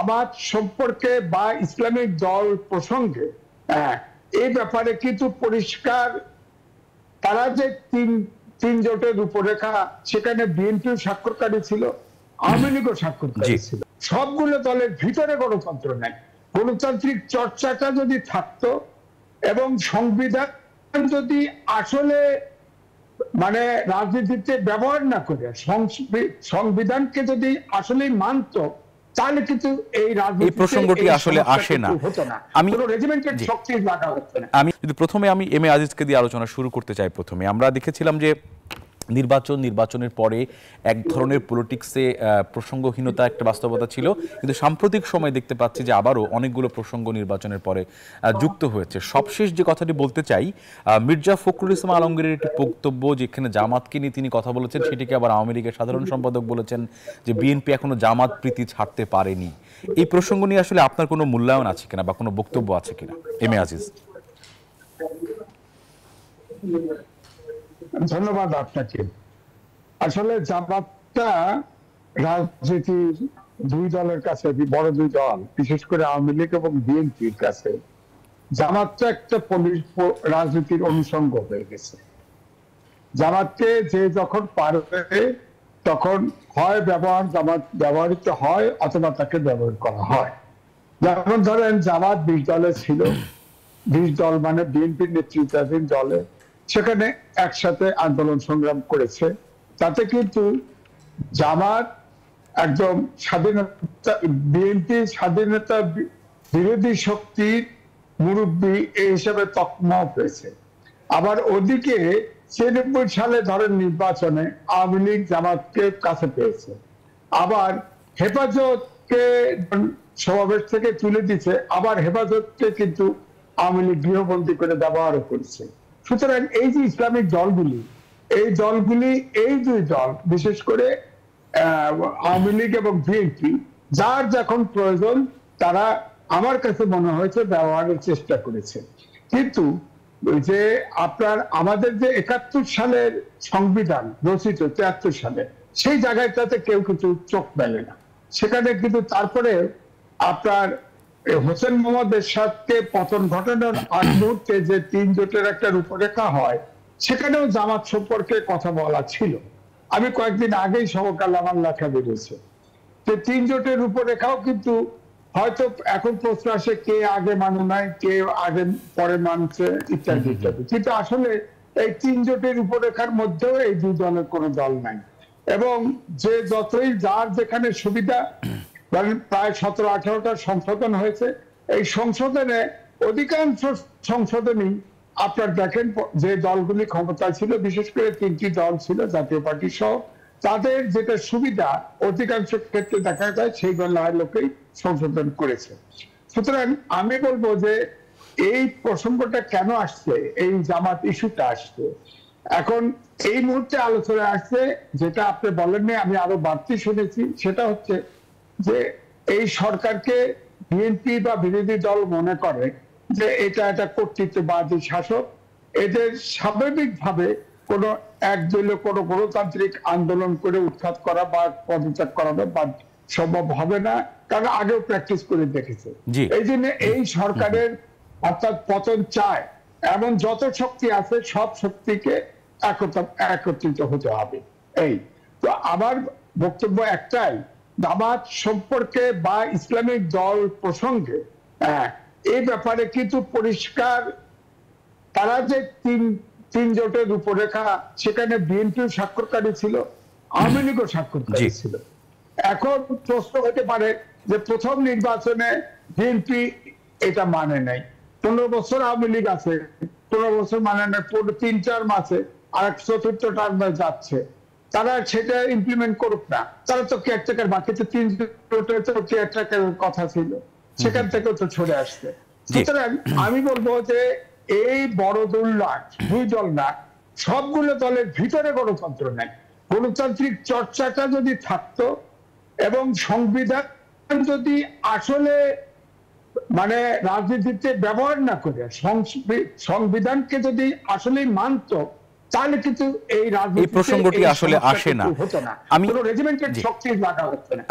জামাত সম্পর্কে বা ইসলামিক দল প্রসঙ্গে এই ব্যাপারে কিন্তু পরিষ্কার তারা যে তিন জোটের রূপরেখা সেখানে বিএনপি স্বাক্ষরকারী ছিল, আওয়ামী লীগও স্বাক্ষরকারী ছিল। সবগুলো দলের ভিতরে গণতন্ত্র নেই। গণতান্ত্রিক চর্চাটা যদি থাকতো এবং সংবিধান যদি আসলে মানে রাজনীতিতে ব্যবহার না করে সংবিধানকে যদি আসলে মানতো, তাহলে কিন্তু এই প্রসঙ্গটি আসলে আসে না। আমি রেজিমেন্টের শক্তি লাগা হচ্ছে না। আমি যদি প্রথমে আমি এম এ আজিজকে দিয়ে আলোচনা শুরু করতে চাই। প্রথমে আমরা দেখেছিলাম যে নির্বাচনের পরে এক ধরনের পলিটিক্সে প্রসঙ্গহীনতা একটা বাস্তবতা ছিল, কিন্তু সাম্প্রতিক সময় দেখতে পাচ্ছি যে আবারও অনেকগুলো প্রসঙ্গ নির্বাচনের পরে যুক্ত হয়েছে। সবশেষ যে কথাটি বলতে চাই, মির্জা ফখরুল ইসলাম আলমগীরের একটি বক্তব্য যেখানে জামাতকে নিয়ে তিনি কথা বলেছেন, সেটিকে আবার আওয়ামী লীগের সাধারণ সম্পাদক বলেছেন যে বিএনপি এখনো জামাত প্রীতি ছাড়তে পারেনি। এই প্রসঙ্গ নিয়ে আসলে আপনার কোনো মূল্যায়ন আছে কিনা বা কোনো বক্তব্য আছে কিনা, এম এ আজিজ? ধন্যবাদ আপনাকে। আসলে জামাতটা রাজনীতির দুই দলের কাছে, বড় দুই দল, বিশেষ করে আওয়ামী লীগ এবং বিএনপির কাছে জামাতটা একটা রাজনীতির অনুষঙ্গ হয়ে গেছে। জামাতকে যে যখন পারবে তখন হয় জামাত ব্যবহৃত হয় অথবা তাকে ব্যবহার করা হয়। যেমন ধরেন জামাত 20 দলে ছিল, 20 দল মানে বিএনপির নেতৃত্বাধীন দলে, সেখানে একসাথে আন্দোলন সংগ্রাম করেছে। তাতে কিন্তু জামাত একদম স্বাধীনতা, বিএনপি স্বাধীনতা বিরোধী শক্তির মুরব্বী এই হিসাবে তকমা পেয়েছে। আবার ওদিকে 96 সালে ধরেন নির্বাচনে আওয়ামী লীগ জামাতকে কাছে পেয়েছে, আবার হেফাজতকে সমাবেশ থেকে তুলে দিচ্ছে, আবার হেফাজতকে কিন্তু আওয়ামী লীগ গৃহবন্দী করে ব্যবহারও করছে। সুতরাং এই যে ইসলামিক দলগুলি, এই দুই দল বিশেষ করে আওয়ামী লীগ এবং বিএনপি যার যখন প্রয়োজন তারা আমার কাছে মনে হয়েছে ব্যবহারের চেষ্টা করেছে। কিন্তু যে আমাদের যে 71 সালের সংবিধান রচিত 73 সালে, সেই জায়গাটাতে কেউ কিছু চোখ মেলে না। সেখানে কিন্তু তারপরে আপনার হোসেন মোহাম্মদ এরশাদকে পতন ঘটানোর আগ মুহূর্তে যে 3 জোটের একটা রূপরেখা হয়, সেখানেও জামাত সম্পর্কে কথা বলা ছিল। আমি কয়েকদিন আগেই সমকালে আমার লেখা বেরিয়েছে যে 3 জোটের রূপরেখাও কিন্তু হয়তো এখন প্রশ্ন আসে কে আগে মানে নাই, কে আগে পরে মানছে ইত্যাদি ইত্যাদি, কিন্তু আসলে এই 3 জোটের রূপরেখার মধ্যেও এই দুই দলের কোনো দল নাই। এবং যে যতই যার যেখানে সুবিধা, প্রায় 17-18টা সংশোধন হয়েছে, এই সংশোধনে অধিকাংশ সংশোধনই আপনার দেখেন যে দলগুলি ক্ষমতায় ছিল, বিশেষ করে 3টি দল ছিল জাতীয় পার্টি সহ, তাদের যেটা সুবিধা অধিকাংশ ক্ষেত্রে দেখা যায় সেই দলের লোকেই সংশোধন করেছে। সুতরাং আমি বলবো যে এই প্রসঙ্গটা কেন আসছে, এই জামাত ইস্যুটা আসছে এখন এই মুহূর্তে আলোচনা আসছে, যেটা আপনি বলেননি, আমি আরো বাড়তি শুনেছি, সেটা হচ্ছে যে এই সরকারকে বিএনপি বা বিরোধী দল মনে করে যে এটা একটা কর্তৃত্ববাদী শাসক, এদের স্বাভাবিকভাবে কোনো একদলীয় কোনো গণতান্ত্রিক আন্দোলন করে উৎখাত করা বা পদত্যাগ করানো বা সম্ভব হবে না, কারণ আগেও প্র্যাকটিস করে দেখেছে। এই জন্য এই সরকারের অর্থাৎ পতন চায় এমন যত শক্তি আছে সব শক্তিকে একত্রিত হতে হবে। এই তো আমার বক্তব্য একটাই, জামাত সম্পর্কে বা ইসলামিক দল প্রসঙ্গে এই ব্যাপারে কিন্তু পরিষ্কার তারা যে তিন জোটের রূপরেখা, সেখানে বিএনপি স্বাক্ষরকারী ছিল, আওয়ামী লীগও স্বাক্ষরকারী ছিল। এখন প্রশ্ন হতে পারে যে প্রথম নির্বাচনে বিএনপি এটা মানে নাই, 15 বছর আওয়ামী লীগ আছে, 15 বছর মানে না, 3-4 মাসে আর 4th টার্মে যাচ্ছে, তারা সেটা ইমপ্লিমেন্ট করুক না, তারা তো কেয়ারটেকার, বাকি তো 3 জোটের তো কেয়ারটেকারের কথা ছিল, সেখান থেকেও তো ছড়ে আসছে। সুতরাং আমি বলবো যে এই বড় দুই দল না, সবগুলো দলের ভিতরে গণতন্ত্র নেই। গণতান্ত্রিক চর্চাটা যদি থাকতো এবং সংবিধান যদি আসলে মানে রাজনীতিতে ব্যবহার না করে সংবিধানকে যদি আসলে মানতো, তাহলে কিন্তু এই প্রসঙ্গটি আসলে আসে না। হতো না, কোনো রেজিমেন্টের শক্তি লাগা হতো না।